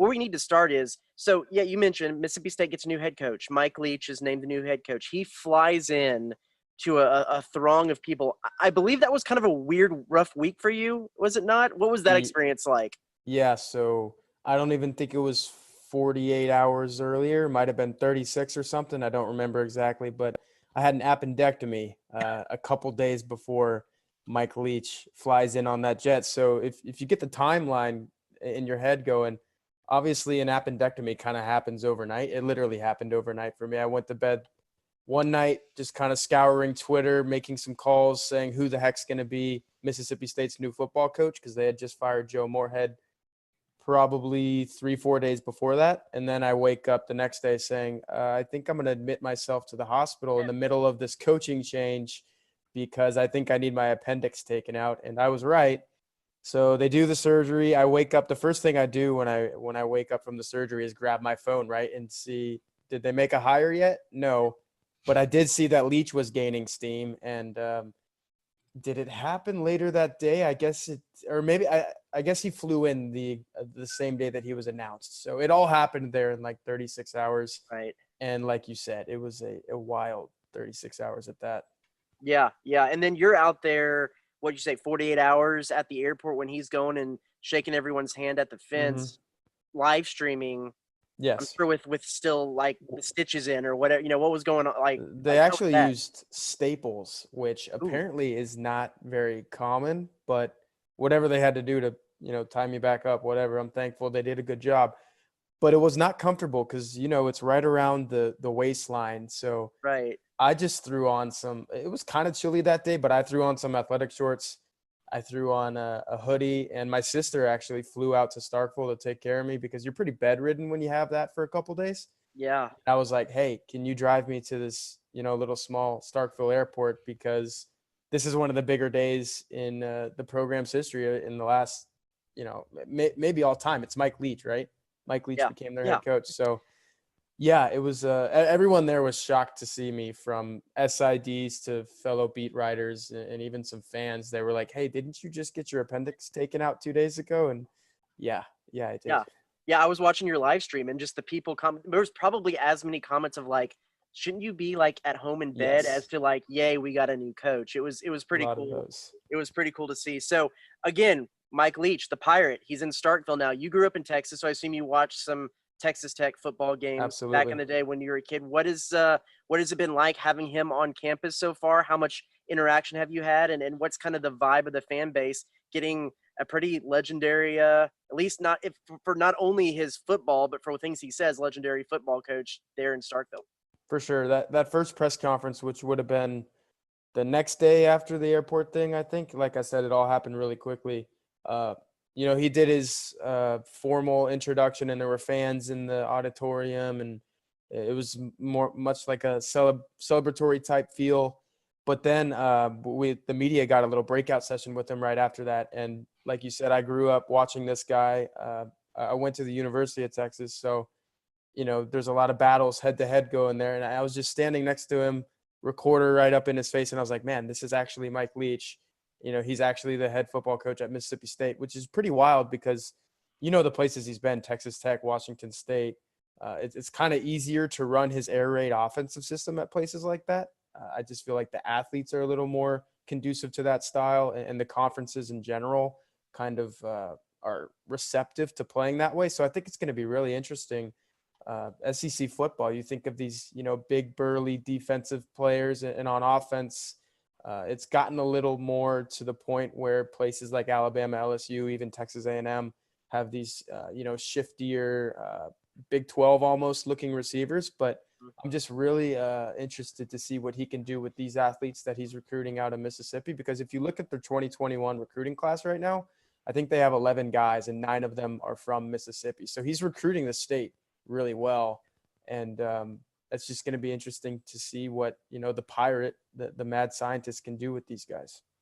where we need to start is, so yeah, you mentioned Mississippi State gets a new head coach. Mike Leach is named the new head coach. He flies in to a throng of people. I believe that was kind of a weird, rough week for you, was it not? What was that Ye- experience like? Yeah, so I don't even think it was 48 hours earlier. Might have been 36 or something. I don't remember exactly, but I had an appendectomy a couple days before Mike Leach flies in on that jet. So if you get the timeline in your head going, obviously an appendectomy kind of happens overnight. It literally happened overnight for me. I went to bed one night just kind of scouring Twitter, making some calls saying who the heck's going to be Mississippi State's new football coach because they had just fired Joe Moorhead probably 3-4 days before that. And then I wake up the next day saying, I think I'm going to admit myself to the hospital in the middle of this coaching change because I think I need my appendix taken out. And I was right. So they do the surgery. I wake up. The first thing I do when I wake up from the surgery is grab my phone, right, and see, did they make a hire yet? No. But I did see that Leach was gaining steam. And did it happen later that day? I guess it, or maybe I guess he flew in the same day that he was announced. So it all happened there in like 36 hours. Right. And like you said, it was a wild 36 hours at that. Yeah, yeah. And then you're out there, what'd you say, 48 hours at the airport when he's going and shaking everyone's hand at the Mm-hmm. fence, live streaming. I'm Yes. sure with still like the stitches in or whatever, what was going on. They Like how was actually that? used staples, which Ooh, apparently is not very common, but whatever they had to do to, tie me back up, whatever, I'm thankful they did a good job. But it was not comfortable because, it's right around the waistline. So right. I just threw on it was kind of chilly that day, but I threw on some athletic shorts. I threw on a hoodie, and my sister actually flew out to Starkville to take care of me because you're pretty bedridden when you have that for a couple days. Yeah. I was like, hey, can you drive me to this, little small Starkville airport? Because this is one of the bigger days in the program's history in the last, maybe all time. It's Mike Leach, right? Mike Leach Yeah. became their Yeah. head coach. So, yeah, it was everyone there was shocked to see me, from SIDs to fellow beat writers and even some fans. They were like, hey, didn't you just get your appendix taken out 2 days ago? And yeah, I did. Yeah. Yeah. I was watching your live stream and just the people comment. There was probably as many comments of like, shouldn't you be like at home in bed as Yes, to like, yay, we got a new coach. It was a pretty lot of cool. those. It was pretty cool to see. So again, Mike Leach, the Pirate, he's in Starkville now. You grew up in Texas, so I assume you watched some Texas Tech football games back in Absolutely. the day when you were a kid. What has it been like having him on campus so far? How much interaction have you had, and what's kind of the vibe of the fan base getting a pretty legendary, at least not if for not only his football but for things he says, legendary football coach there in Starkville. For sure. That first press conference, which would have been the next day after the airport thing, I think, like I said, it all happened really quickly. Uh, he did his formal introduction, and there were fans in the auditorium, and it was much like a celebratory type feel. But then the media got a little breakout session with him right after that. And like you said, I grew up watching this guy. I went to the University of Texas, so there's a lot of battles head to head going there. And I was just standing next to him, recorder right up in his face. And I was like, man, this is actually Mike Leach. He's actually the head football coach at Mississippi State, which is pretty wild because, the places he's been, Texas Tech, Washington State. It's kind of easier to run his air raid offensive system at places like that. I just feel like the athletes are a little more conducive to that style, and the conferences in general kind of are receptive to playing that way. So I think it's going to be really interesting. SEC football, you think of these, big burly defensive players, and on offense, it's gotten a little more to the point where places like Alabama, LSU, even Texas A&M have these, shiftier Big 12 almost looking receivers. But I'm just really interested to see what he can do with these athletes that he's recruiting out of Mississippi, because if you look at their 2021 recruiting class right now, I think they have 11 guys and 9 of them are from Mississippi. So he's recruiting the state really well. And it's just going to be interesting to see what, the pirate, the mad scientist can do with these guys.